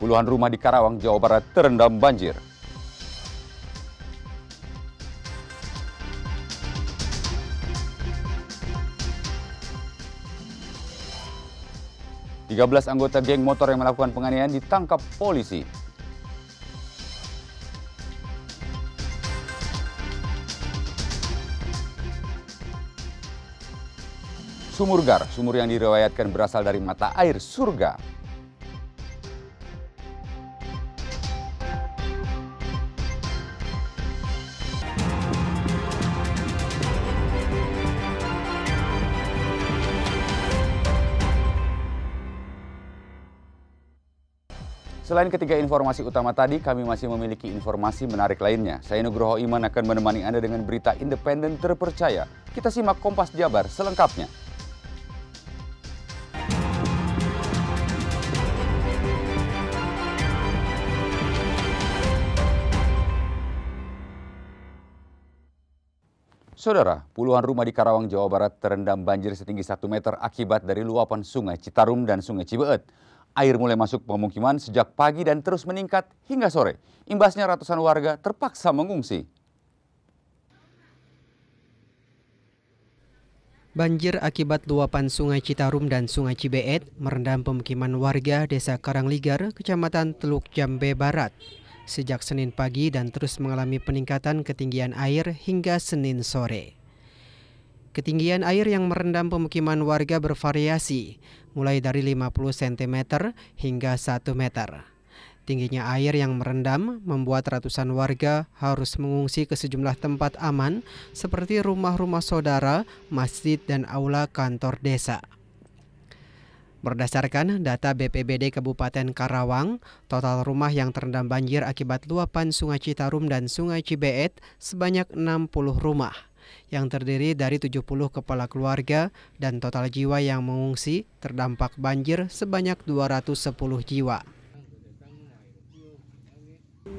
Puluhan rumah di Karawang, Jawa Barat terendam banjir. Tiga belas anggota geng motor yang melakukan penganiayaan ditangkap polisi. Sumur Gar, sumur yang diriwayatkan berasal dari mata air surga. Selain ketiga informasi utama tadi, kami masih memiliki informasi menarik lainnya. Saya Nugroho Iman akan menemani Anda dengan berita independen terpercaya. Kita simak Kompas Jabar selengkapnya. Saudara, puluhan rumah di Karawang, Jawa Barat terendam banjir setinggi 1 meter akibat dari luapan Sungai Citarum dan Sungai Cibeet. Air mulai masuk pemukiman sejak pagi dan terus meningkat hingga sore. Imbasnya ratusan warga terpaksa mengungsi. Banjir akibat luapan Sungai Citarum dan Sungai Cibeet merendam pemukiman warga Desa Karangligar, Kecamatan Teluk Jambe Barat sejak Senin pagi dan terus mengalami peningkatan ketinggian air hingga Senin sore. Ketinggian air yang merendam pemukiman warga bervariasi, mulai dari 50 cm hingga 1 meter. Tingginya air yang merendam membuat ratusan warga harus mengungsi ke sejumlah tempat aman seperti rumah-rumah saudara, masjid, dan aula kantor desa. Berdasarkan data BPBD Kabupaten Karawang, total rumah yang terendam banjir akibat luapan Sungai Citarum dan Sungai Cibeet sebanyak 60 rumah, yang terdiri dari 70 kepala keluarga dan total jiwa yang mengungsi terdampak banjir sebanyak 210 jiwa.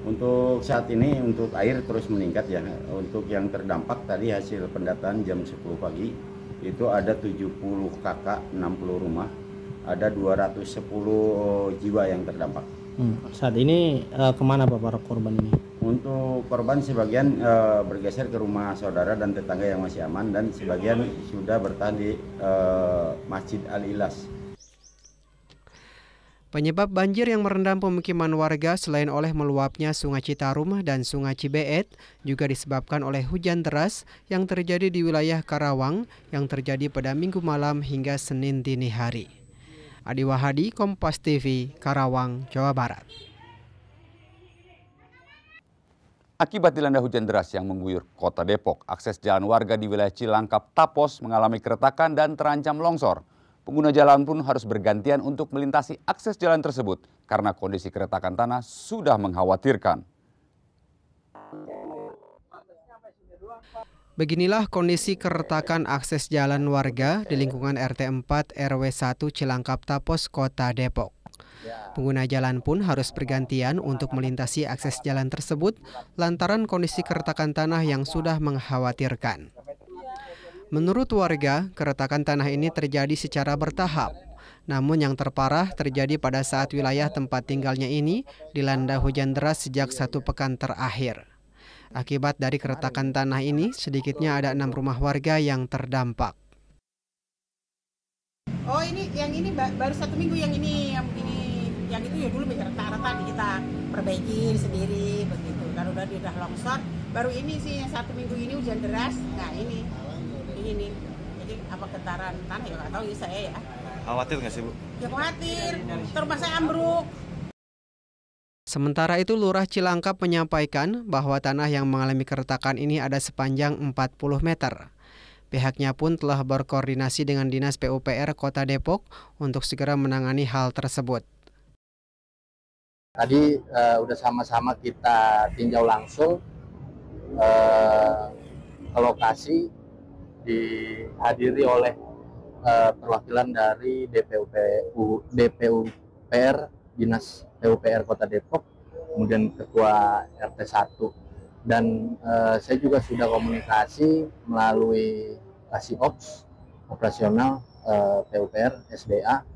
Untuk saat ini untuk air terus meningkat ya. Untuk yang terdampak tadi hasil pendataan jam 10 pagi itu ada 70 kakak, 60 rumah, ada 210 jiwa yang terdampak. Saat ini kemana Pak para korban ini? Untuk korban sebagian bergeser ke rumah saudara dan tetangga yang masih aman, dan sebagian sudah bertahan di Masjid Al-Ilas. Penyebab banjir yang merendam pemukiman warga selain oleh meluapnya Sungai Citarum dan Sungai Cibeet juga disebabkan oleh hujan deras yang terjadi di wilayah Karawang yang terjadi pada Minggu malam hingga Senin dini hari. Adi Wahadi, Kompas TV, Karawang, Jawa Barat. Akibat dilanda hujan deras yang mengguyur kota Depok, akses jalan warga di wilayah Cilangkap, Tapos mengalami keretakan dan terancam longsor. Pengguna jalan pun harus bergantian untuk melintasi akses jalan tersebut karena kondisi keretakan tanah sudah mengkhawatirkan. Beginilah kondisi keretakan akses jalan warga di lingkungan RT 4 RW 1 Cilangkap Tapos, Kota Depok. Pengguna jalan pun harus bergantian untuk melintasi akses jalan tersebut lantaran kondisi keretakan tanah yang sudah mengkhawatirkan. Menurut warga, keretakan tanah ini terjadi secara bertahap. Namun yang terparah terjadi pada saat wilayah tempat tinggalnya ini dilanda hujan deras sejak 1 pekan terakhir. Akibat dari keretakan tanah ini, sedikitnya ada 6 rumah warga yang terdampak. Oh ini, yang ini baru 1 minggu yang ini, yang itu ya dulu retak-retak kita perbaiki sendiri begitu. Kalau udah longsor, baru ini sih yang 1 minggu ini hujan deras. Nah ini, jadi apa getaran tanah ya nggak tahu ya saya ya. Khawatir nggak sih Bu? Ya khawatir, rumah saya ambruk. Sementara itu Lurah Cilangkap menyampaikan bahwa tanah yang mengalami keretakan ini ada sepanjang 40 meter. Pihaknya pun telah berkoordinasi dengan Dinas PUPR Kota Depok untuk segera menangani hal tersebut. Tadi udah sama-sama kita tinjau langsung ke lokasi, dihadiri oleh perwakilan dari DPUPR Dinas PUPR Kota Depok, kemudian Ketua RT 1, dan saya juga sudah komunikasi melalui Kasih-Ops operasional PUPR SDA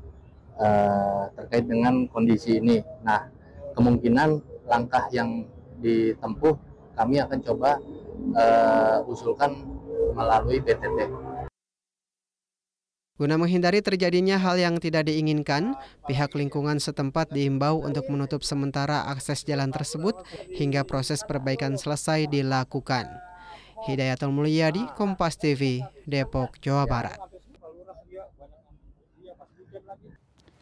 terkait dengan kondisi ini. Nah, kemungkinan langkah yang ditempuh kami akan coba usulkan melalui BTT. Guna menghindari terjadinya hal yang tidak diinginkan, pihak lingkungan setempat diimbau untuk menutup sementara akses jalan tersebut hingga proses perbaikan selesai dilakukan. Hidayatul Mulyadi, Kompas TV, Depok, Jawa Barat.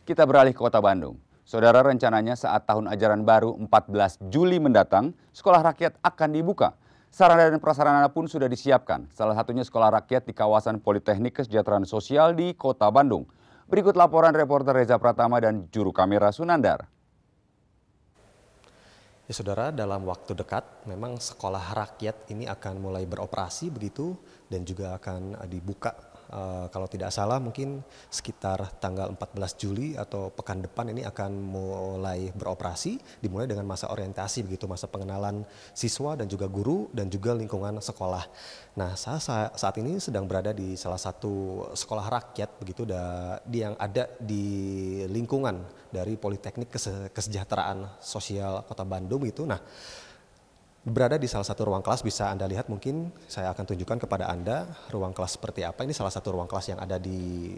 Kita beralih ke Kota Bandung. Saudara, rencananya saat tahun ajaran baru 14 Juli mendatang, sekolah rakyat akan dibuka. Sarana dan prasarana pun sudah disiapkan, salah satunya sekolah rakyat di kawasan Politeknik Kesejahteraan Sosial di Kota Bandung. Berikut laporan reporter Reza Pratama dan juru kamera Sunandar. Ya saudara, dalam waktu dekat memang sekolah rakyat ini akan mulai beroperasi begitu dan juga akan dibuka. Kalau tidak salah mungkin sekitar tanggal 14 Juli atau pekan depan ini akan mulai beroperasi, dimulai dengan masa orientasi begitu, masa pengenalan siswa dan juga guru dan juga lingkungan sekolah. Nah, saya saat ini sedang berada di salah satu sekolah rakyat begitu yang ada di lingkungan dari Politeknik Kesejahteraan Sosial Kota Bandung itu. Nah, berada di salah satu ruang kelas, bisa Anda lihat, mungkin saya akan tunjukkan kepada Anda ruang kelas seperti apa. Ini salah satu ruang kelas yang ada di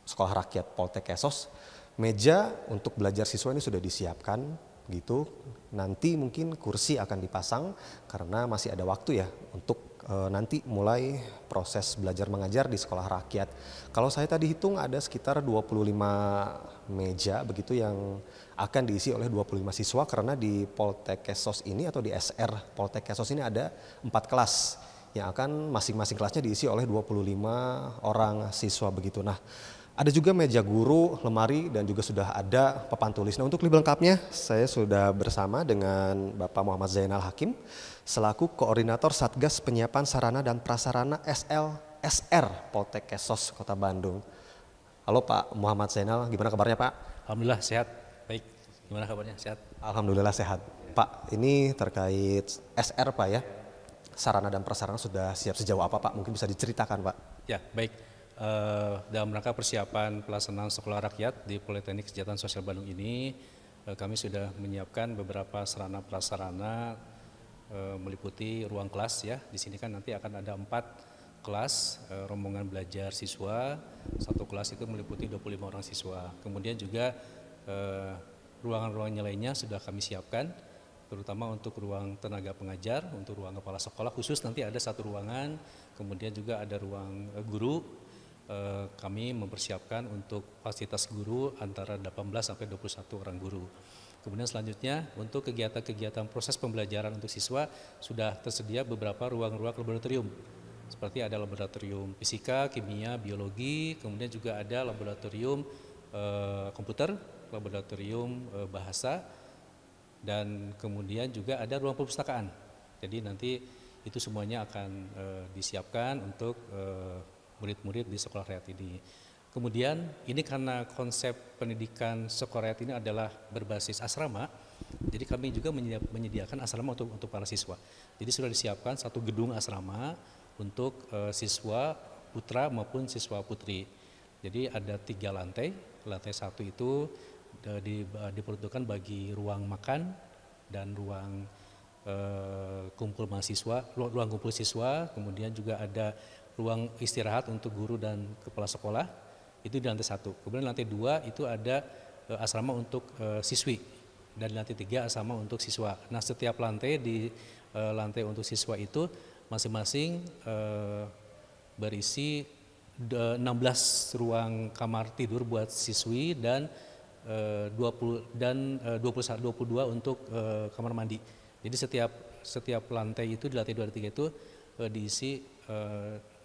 Sekolah Rakyat Poltek Kesos. Meja untuk belajar siswa ini sudah disiapkan gitu. Nanti mungkin kursi akan dipasang karena masih ada waktu ya untuk nanti mulai proses belajar mengajar di sekolah rakyat. Kalau saya tadi hitung ada sekitar 25 meja begitu yang akan diisi oleh 25 siswa, karena di Poltek Kesos ini atau di SR Poltek Kesos ini ada 4 kelas yang akan masing-masing kelasnya diisi oleh 25 orang siswa begitu. Nah, ada juga meja guru, lemari, dan juga sudah ada papan tulis. Nah, untuk lebih lengkapnya saya sudah bersama dengan Bapak Muhammad Zainal Hakim selaku Koordinator Satgas Penyiapan Sarana dan Prasarana SR Poltek Kesos Kota Bandung. Halo Pak Muhammad Zainal, gimana kabarnya Pak? Alhamdulillah sehat. Baik, gimana kabarnya? Sehat? Alhamdulillah sehat. Pak, ini terkait SR Pak ya, sarana dan prasarana sudah siap sejauh apa Pak? Mungkin bisa diceritakan Pak. Ya, baik. Dalam rangka persiapan pelaksanaan sekolah rakyat di Politeknik Kesejahteraan Sosial Bandung ini, kami sudah menyiapkan beberapa sarana prasarana meliputi ruang kelas ya. Di sini kan nanti akan ada 4 kelas rombongan belajar siswa. Satu kelas itu meliputi 25 orang siswa. Kemudian juga ruangan-ruangan lainnya sudah kami siapkan, terutama untuk ruang tenaga pengajar, untuk ruang kepala sekolah khusus nanti ada 1 ruangan. Kemudian juga ada ruang guru. Kami mempersiapkan untuk fasilitas guru antara 18 sampai 21 orang guru. Kemudian selanjutnya untuk kegiatan-kegiatan proses pembelajaran untuk siswa sudah tersedia beberapa ruang-ruang laboratorium. Seperti ada laboratorium fisika, kimia, biologi, kemudian juga ada laboratorium komputer, laboratorium bahasa, dan kemudian juga ada ruang perpustakaan. Jadi nanti itu semuanya akan disiapkan untuk murid-murid di sekolah rakyat ini. Kemudian ini karena konsep pendidikan sekolah rakyat ini adalah berbasis asrama, jadi kami juga menyediakan asrama untuk para siswa. Jadi sudah disiapkan 1 gedung asrama untuk siswa putra maupun siswa putri. Jadi ada 3 lantai. Lantai 1 itu diperuntukkan bagi ruang makan dan ruang kumpul mahasiswa, ruang kumpul siswa. Kemudian juga ada ruang istirahat untuk guru dan kepala sekolah, itu di lantai 1. Kemudian lantai 2 itu ada asrama untuk siswi, dan di lantai 3 asrama untuk siswa. Nah, setiap lantai di lantai untuk siswa itu masing-masing berisi 16 ruang kamar tidur buat siswi dan 22 untuk kamar mandi. Jadi setiap lantai itu di lantai 2 dan 3 itu diisi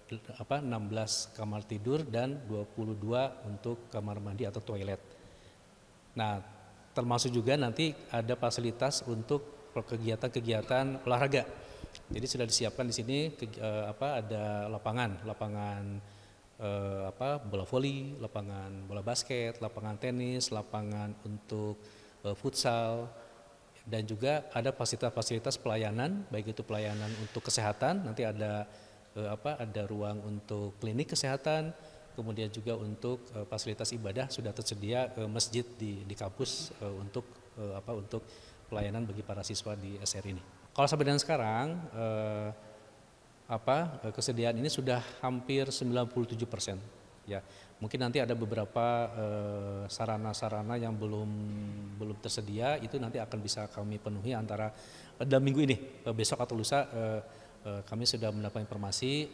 16 kamar tidur dan 22 untuk kamar mandi atau toilet. Nah, termasuk juga nanti ada fasilitas untuk kegiatan-kegiatan olahraga. Jadi sudah disiapkan di sini ada lapangan bola voli, lapangan bola basket, lapangan tenis, lapangan untuk futsal, dan juga ada fasilitas-fasilitas pelayanan, baik itu pelayanan untuk kesehatan, nanti ada ruang untuk klinik kesehatan, kemudian juga untuk fasilitas ibadah sudah tersedia masjid di kampus untuk untuk pelayanan bagi para siswa di SR ini. Kalau sampai dengan sekarang kesediaan ini sudah hampir 97%. Ya, mungkin nanti ada beberapa sarana-sarana yang belum tersedia, itu nanti akan bisa kami penuhi antara dalam minggu ini, besok atau lusa. Kami sudah mendapat informasi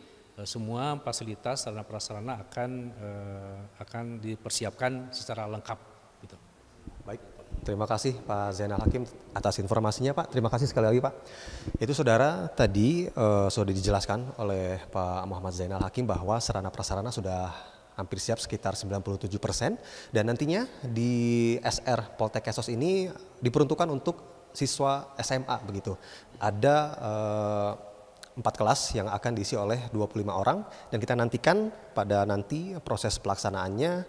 semua fasilitas sarana prasarana akan dipersiapkan secara lengkap. Gitu. Baik, terima kasih Pak Zainal Hakim atas informasinya Pak. Terima kasih sekali lagi Pak. Itu saudara tadi sudah dijelaskan oleh Pak Muhammad Zainal Hakim bahwa sarana prasarana sudah hampir siap sekitar 97% dan nantinya di SR Poltek Kesos ini diperuntukkan untuk siswa SMA begitu. Ada 4 kelas yang akan diisi oleh 25 orang dan kita nantikan pada nanti proses pelaksanaannya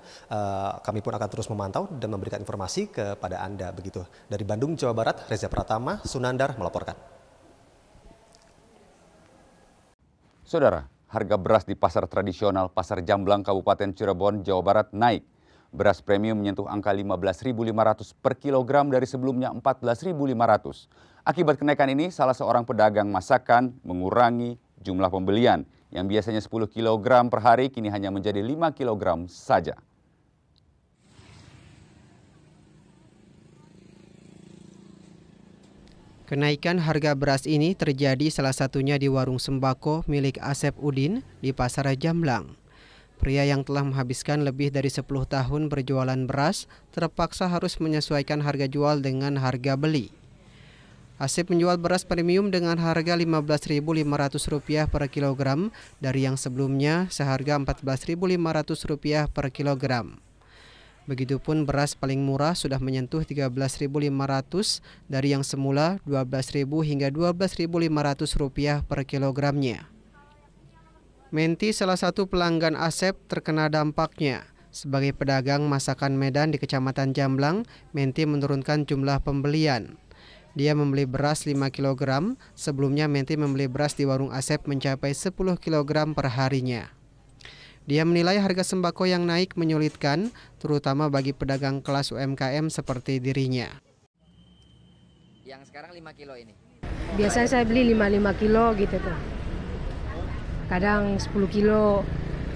kami pun akan terus memantau dan memberikan informasi kepada Anda begitu. Dari Bandung, Jawa Barat, Reza Pratama, Sunandar melaporkan. Saudara, harga beras di pasar tradisional Pasar Jamblang Kabupaten Cirebon, Jawa Barat naik. Beras premium menyentuh angka 15.500 per kilogram dari sebelumnya 14.500. Akibat kenaikan ini, salah seorang pedagang masakan mengurangi jumlah pembelian yang biasanya 10 kg per hari kini hanya menjadi 5 kg saja. Kenaikan harga beras ini terjadi salah satunya di warung sembako milik Asep Udin di Pasar Jamblang. Pria yang telah menghabiskan lebih dari 10 tahun berjualan beras terpaksa harus menyesuaikan harga jual dengan harga beli. Asep menjual beras premium dengan harga Rp15.500 per kilogram dari yang sebelumnya seharga Rp14.500 per kilogram. Begitupun beras paling murah sudah menyentuh Rp13.500 dari yang semula Rp12.000 hingga Rp12.500 per kilogramnya. Menti, salah satu pelanggan Asep, terkena dampaknya. Sebagai pedagang masakan Medan di Kecamatan Jamblang, Menti menurunkan jumlah pembelian. Dia membeli beras 5 kg, sebelumnya Menti membeli beras di warung Asep mencapai 10 kg per harinya. Dia menilai harga sembako yang naik menyulitkan, terutama bagi pedagang kelas UMKM seperti dirinya. Yang sekarang 5 kilo ini? Biasanya saya beli 5 kilo gitu tuh. Kadang 10 kilo,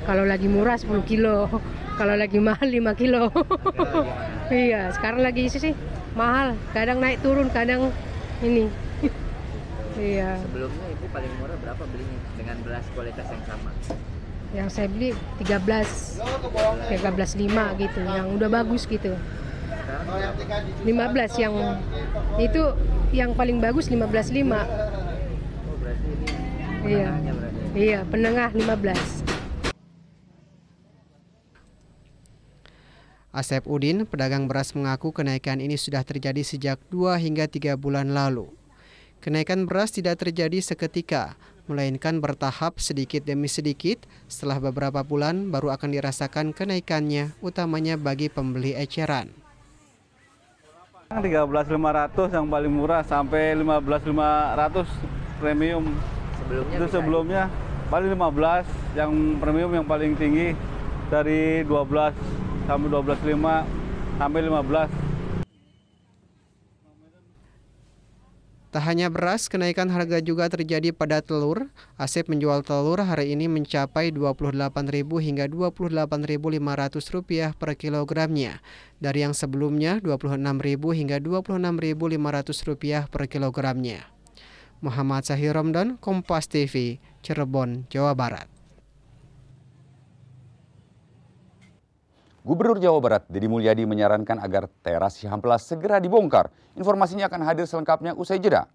kalau lagi murah 10 kilo, kalau lagi mahal 5 kilo. Iya, sekarang lagi sih mahal, kadang naik turun, kadang ini. Iya. Sebelumnya Ibu paling murah berapa belinya dengan beras kualitas yang sama? Yang saya beli 13.5 gitu, yang udah bagus gitu. 15 yang itu yang paling bagus 15.5. Oh, berarti ini penengahnya berarti. Iya, penengah 15. Asep Udin, pedagang beras, mengaku kenaikan ini sudah terjadi sejak 2 hingga 3 bulan lalu. Kenaikan beras tidak terjadi seketika, melainkan bertahap sedikit demi sedikit. Setelah beberapa bulan baru akan dirasakan kenaikannya, utamanya bagi pembeli eceran. 13.500 yang paling murah sampai 15.500 premium. Itu sebelumnya paling 15, yang premium yang paling tinggi dari 12 sampai 12.5 sampai 15. Tak hanya beras, kenaikan harga juga terjadi pada telur. Asep menjual telur hari ini mencapai Rp28.000 hingga Rp28.500 per kilogramnya, dari yang sebelumnya Rp26.000 hingga Rp26.500 per kilogramnya. Muhammad Sahir Romdan, Kompas TV, Cirebon, Jawa Barat. Gubernur Jawa Barat Deddy Mulyadi menyarankan agar teras Cihampelas segera dibongkar. Informasinya akan hadir selengkapnya usai jeda.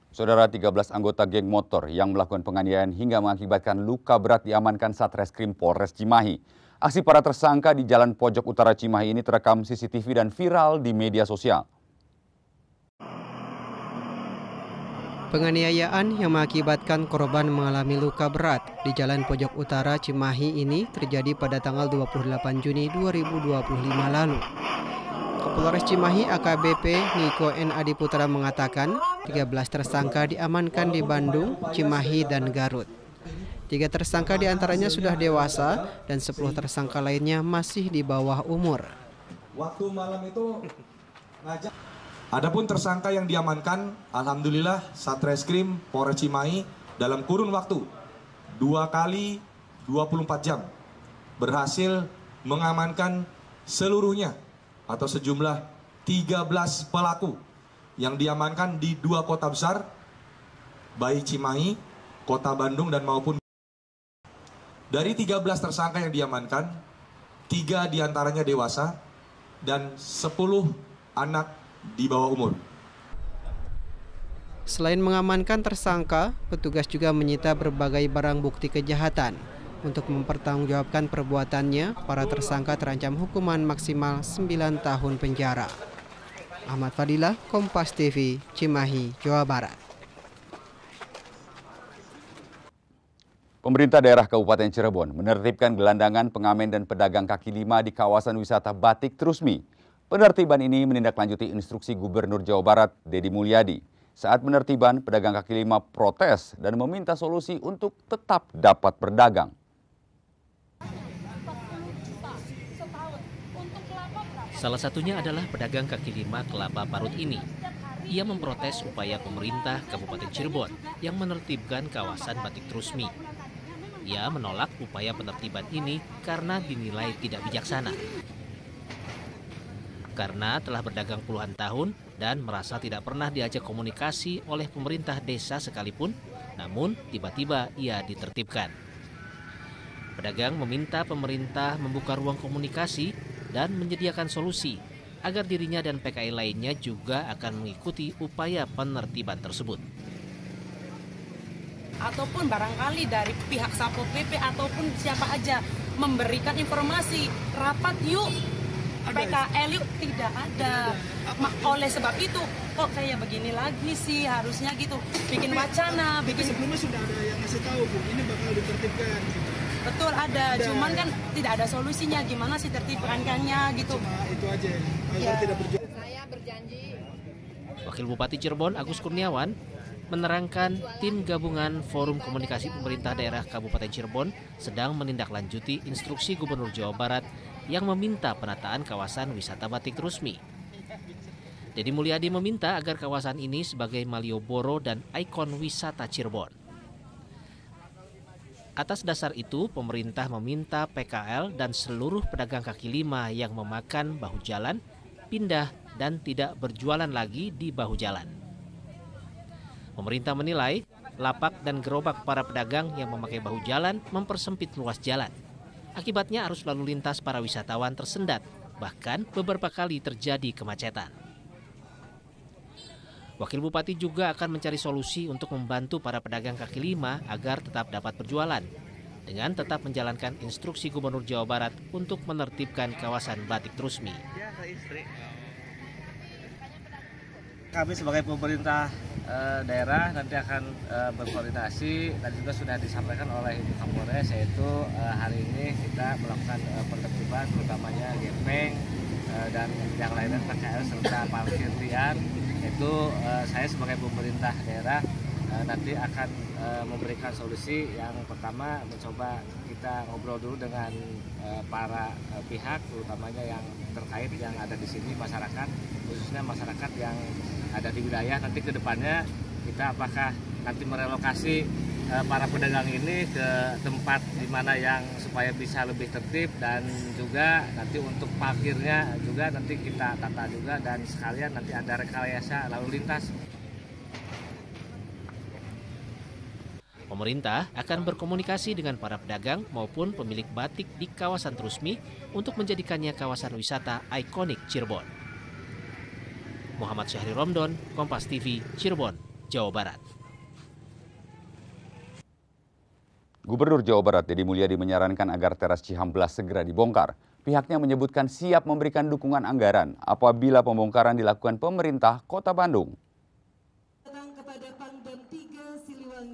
Saudara, 13 anggota geng motor yang melakukan penganiayaan hingga mengakibatkan luka berat diamankan Satreskrim Polres Cimahi. Aksi para tersangka di Jalan Pojok Utara Cimahi ini terekam CCTV dan viral di media sosial. Penganiayaan yang mengakibatkan korban mengalami luka berat di Jalan Pojok Utara Cimahi ini terjadi pada tanggal 28 Juni 2025 lalu. Kapolres Cimahi AKBP Niko N. Adiputra mengatakan 13 tersangka diamankan di Bandung, Cimahi, dan Garut. 3 tersangka diantaranya sudah dewasa dan 10 tersangka lainnya masih di bawah umur. Waktu malam itu ngajak. Adapun tersangka yang diamankan, alhamdulillah Satreskrim Polres Cimahi dalam kurun waktu 2 kali 24 jam berhasil mengamankan seluruhnya atau sejumlah 13 pelaku yang diamankan di 2 kota besar, baik Cimahi, Kota Bandung dan maupun. Dari 13 tersangka yang diamankan, 3 diantaranya dewasa dan 10 anak di bawah umur. Selain mengamankan tersangka, petugas juga menyita berbagai barang bukti kejahatan. Untuk mempertanggungjawabkan perbuatannya, para tersangka terancam hukuman maksimal 9 tahun penjara. Ahmad Fadilah, Kompas TV, Cimahi, Jawa Barat. Pemerintah daerah Kabupaten Cirebon menertibkan gelandangan, pengamen, dan pedagang kaki lima di kawasan wisata Batik Trusmi. Penertiban ini menindaklanjuti instruksi Gubernur Jawa Barat, Deddy Mulyadi. Saat penertiban, pedagang kaki lima protes dan meminta solusi untuk tetap dapat berdagang. Salah satunya adalah pedagang kaki lima Kelapa Parut ini. Ia memprotes upaya pemerintah Kabupaten Cirebon yang menertibkan kawasan Batik Trusmi. Ia menolak upaya penertiban ini karena dinilai tidak bijaksana. Karena telah berdagang puluhan tahun dan merasa tidak pernah diajak komunikasi oleh pemerintah desa sekalipun, namun tiba-tiba ia ditertibkan. Pedagang meminta pemerintah membuka ruang komunikasi dan menyediakan solusi agar dirinya dan PKI lainnya juga akan mengikuti upaya penertiban tersebut. Ataupun barangkali dari pihak Satpol PP ataupun siapa aja memberikan informasi, rapat yuk, PKL yuk, tidak ada. Oleh sebab itu, kok kayak begini lagi sih, harusnya gitu, bikin wacana. Sebelumnya sudah ada yang ngasih tahu, Bu, ini bakal ditertibkan. Betul ada, cuman kan tidak ada solusinya, gimana sih tertibkannya gitu. Cuma itu aja, agar tidak berjalan. Saya berjanji. Wakil Bupati Cirebon Agus Kurniawan menerangkan tim gabungan Forum Komunikasi Pemerintah Daerah Kabupaten Cirebon sedang menindaklanjuti instruksi Gubernur Jawa Barat yang meminta penataan kawasan wisata Batik Trusmi. Deddy Mulyadi meminta agar kawasan ini sebagai Malioboro dan ikon wisata Cirebon. Atas dasar itu, pemerintah meminta PKL dan seluruh pedagang kaki lima yang memakan bahu jalan pindah dan tidak berjualan lagi di bahu jalan. Pemerintah menilai lapak dan gerobak para pedagang yang memakai bahu jalan mempersempit ruas jalan. Akibatnya arus lalu lintas para wisatawan tersendat, bahkan beberapa kali terjadi kemacetan. Wakil Bupati juga akan mencari solusi untuk membantu para pedagang kaki lima agar tetap dapat berjualan, dengan tetap menjalankan instruksi Gubernur Jawa Barat untuk menertibkan kawasan Batik Trusmi. Kami sebagai pemerintah daerah nanti akan berkoordinasi, tadi juga sudah disampaikan oleh Ibu Kapolres, yaitu hari ini kita melakukan penertiban utamanya gepeng dan yang lainnya PKL serta parkir liar. Itu saya sebagai pemerintah daerah nanti akan memberikan solusi. Yang pertama mencoba kita ngobrol dulu dengan para pihak, terutamanya yang terkait yang ada di sini, masyarakat, khususnya masyarakat yang ada di wilayah. Nanti ke depannya kita apakah nanti merelokasi para pedagang ini ke tempat di mana yang supaya bisa lebih tertib, dan juga nanti untuk parkirnya juga nanti kita tata juga, dan sekalian nanti ada rekayasa lalu lintas. Pemerintah akan berkomunikasi dengan para pedagang maupun pemilik batik di kawasan Trusmi untuk menjadikannya kawasan wisata ikonik Cirebon. Muhammad Syahri Romdon, Kompas TV, Cirebon, Jawa Barat. Gubernur Jawa Barat Deddy Mulyadi menyarankan agar teras Cihamblas segera dibongkar. Pihaknya menyebutkan siap memberikan dukungan anggaran apabila pembongkaran dilakukan pemerintah Kota Bandung.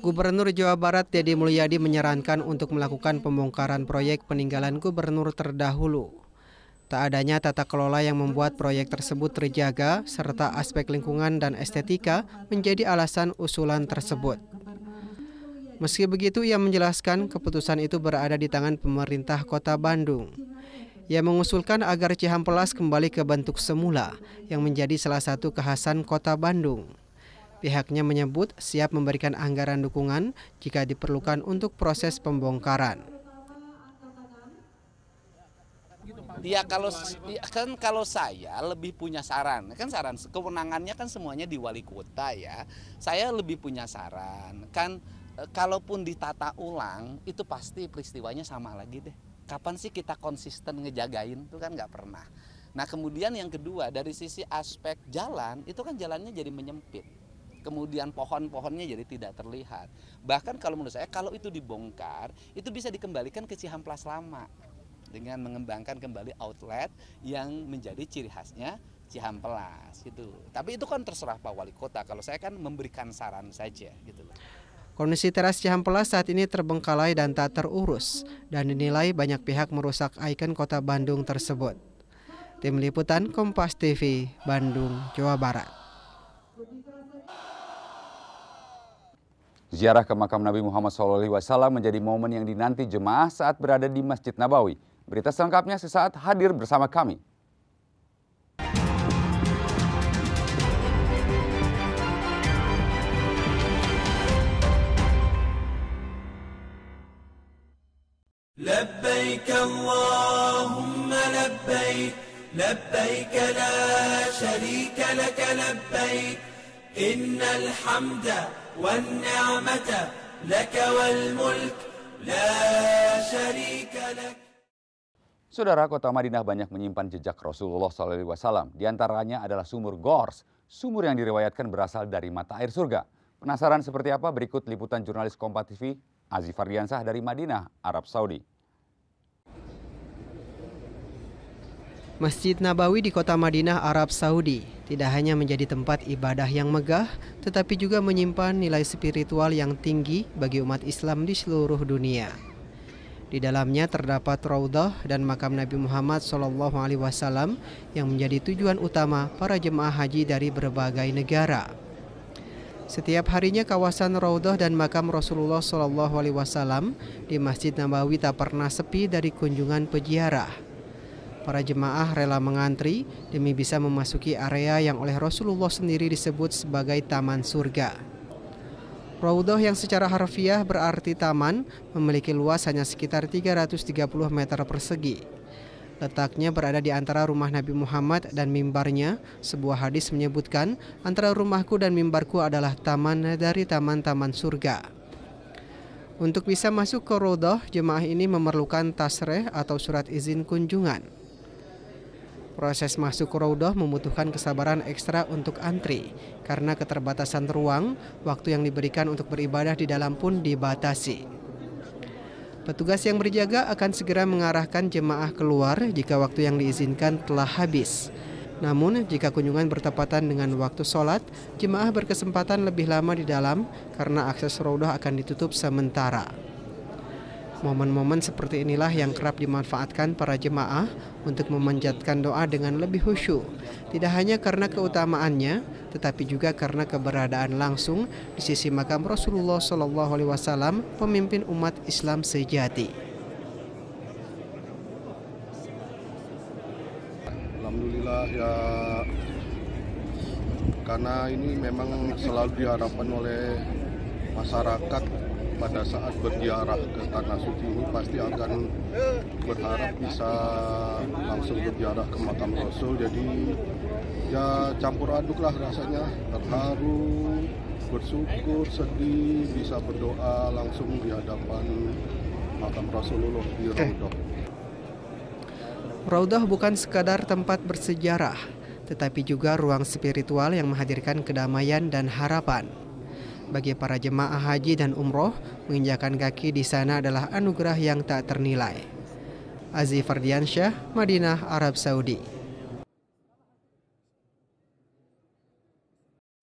Gubernur Jawa Barat Deddy Mulyadi menyarankan untuk melakukan pembongkaran proyek peninggalan gubernur terdahulu. Tak adanya tata kelola yang membuat proyek tersebut terjaga serta aspek lingkungan dan estetika menjadi alasan usulan tersebut. Meski begitu, ia menjelaskan keputusan itu berada di tangan pemerintah Kota Bandung. Ia mengusulkan agar Cihampelas kembali ke bentuk semula yang menjadi salah satu kekhasan Kota Bandung. Pihaknya menyebut siap memberikan anggaran dukungan jika diperlukan untuk proses pembongkaran. Ya kalau saya lebih punya saran, kan saran kewenangannya kan semuanya di wali kota ya. Saya lebih punya saran, kan kalaupun ditata ulang itu pasti peristiwanya sama lagi deh. Kapan sih kita konsisten ngejagain, itu kan nggak pernah. Nah kemudian yang kedua dari sisi aspek jalan, itu kan jalannya jadi menyempit. Kemudian pohon-pohonnya jadi tidak terlihat. Bahkan kalau menurut saya kalau itu dibongkar, itu bisa dikembalikan ke Cihampelas lama. Dengan mengembangkan kembali outlet yang menjadi ciri khasnya Cihampelas gitu. Tapi itu kan terserah Pak Wali Kota. Kalau saya kan memberikan saran saja gitu. Kondisi teras Cihampelas saat ini terbengkalai dan tak terurus dan dinilai banyak pihak merusak ikon Kota Bandung tersebut. Tim Liputan Kompas TV, Bandung, Jawa Barat. Ziarah ke makam Nabi Muhammad SAW menjadi momen yang dinanti jemaah saat berada di Masjid Nabawi. Berita selengkapnya sesaat hadir bersama kami. Labbaik Allahumma labbaik, labbaik la sharika laka labbaik, innal hamda wan ni'mata laka wal mulk la sharika lak. Saudara, Kota Madinah banyak menyimpan jejak Rasulullah SAW. Di antaranya adalah sumur Gors, sumur yang diriwayatkan berasal dari mata air surga. Penasaran seperti apa? Berikut liputan jurnalis Kompas TV, Aziz Fardiansah dari Madinah, Arab Saudi. Masjid Nabawi di Kota Madinah, Arab Saudi, tidak hanya menjadi tempat ibadah yang megah, tetapi juga menyimpan nilai spiritual yang tinggi bagi umat Islam di seluruh dunia. Di dalamnya terdapat Raudhah dan makam Nabi Muhammad SAW yang menjadi tujuan utama para jemaah haji dari berbagai negara. Setiap harinya kawasan Raudhah dan makam Rasulullah SAW di Masjid Nabawi tak pernah sepi dari kunjungan peziarah. Para jemaah rela mengantri demi bisa memasuki area yang oleh Rasulullah sendiri disebut sebagai Taman Surga. Raudhah yang secara harfiah berarti taman memiliki luas hanya sekitar 330 meter persegi. Letaknya berada di antara rumah Nabi Muhammad dan mimbarnya. Sebuah hadis menyebutkan antara rumahku dan mimbarku adalah taman dari taman-taman surga. Untuk bisa masuk ke Raudhah, jemaah ini memerlukan tasreh atau surat izin kunjungan. Proses masuk ke Raudhah membutuhkan kesabaran ekstra untuk antri karena keterbatasan ruang, waktu yang diberikan untuk beribadah di dalam pun dibatasi. Petugas yang berjaga akan segera mengarahkan jemaah keluar jika waktu yang diizinkan telah habis. Namun jika kunjungan bertepatan dengan waktu sholat, jemaah berkesempatan lebih lama di dalam karena akses Raudhah akan ditutup sementara. Momen-momen seperti inilah yang kerap dimanfaatkan para jemaah untuk memanjatkan doa dengan lebih khusyuk. Tidak hanya karena keutamaannya, tetapi juga karena keberadaan langsung di sisi makam Rasulullah SAW, pemimpin umat Islam sejati. Alhamdulillah ya, karena ini memang selalu diharapkan oleh masyarakat. Pada saat berziarah ke Tanah Suci ini pasti akan berharap bisa langsung berziarah ke makam Rasul. Jadi ya campur aduk lah rasanya, terharu, bersyukur, sedih, bisa berdoa langsung di hadapan makam Rasulullah di Raudhah. Raudhah bukan sekadar tempat bersejarah, tetapi juga ruang spiritual yang menghadirkan kedamaian dan harapan. Bagi para jemaah haji dan umroh, menginjakan kaki di sana adalah anugerah yang tak ternilai. Aziz Fardiansyah, Madinah, Arab Saudi.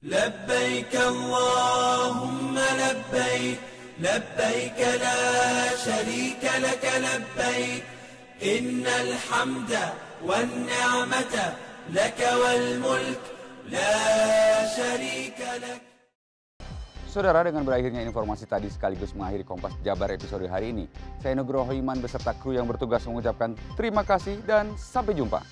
Labbaik Allahumma labbaik, labbaik la sharika laka labbaik, innal hamda والنعمة لك والملك لا شريك لك. Saudara, dengan berakhirnya informasi tadi sekaligus mengakhiri Kompas Jabar episode hari ini. Saya Nugroho Iman beserta kru yang bertugas mengucapkan terima kasih dan sampai jumpa.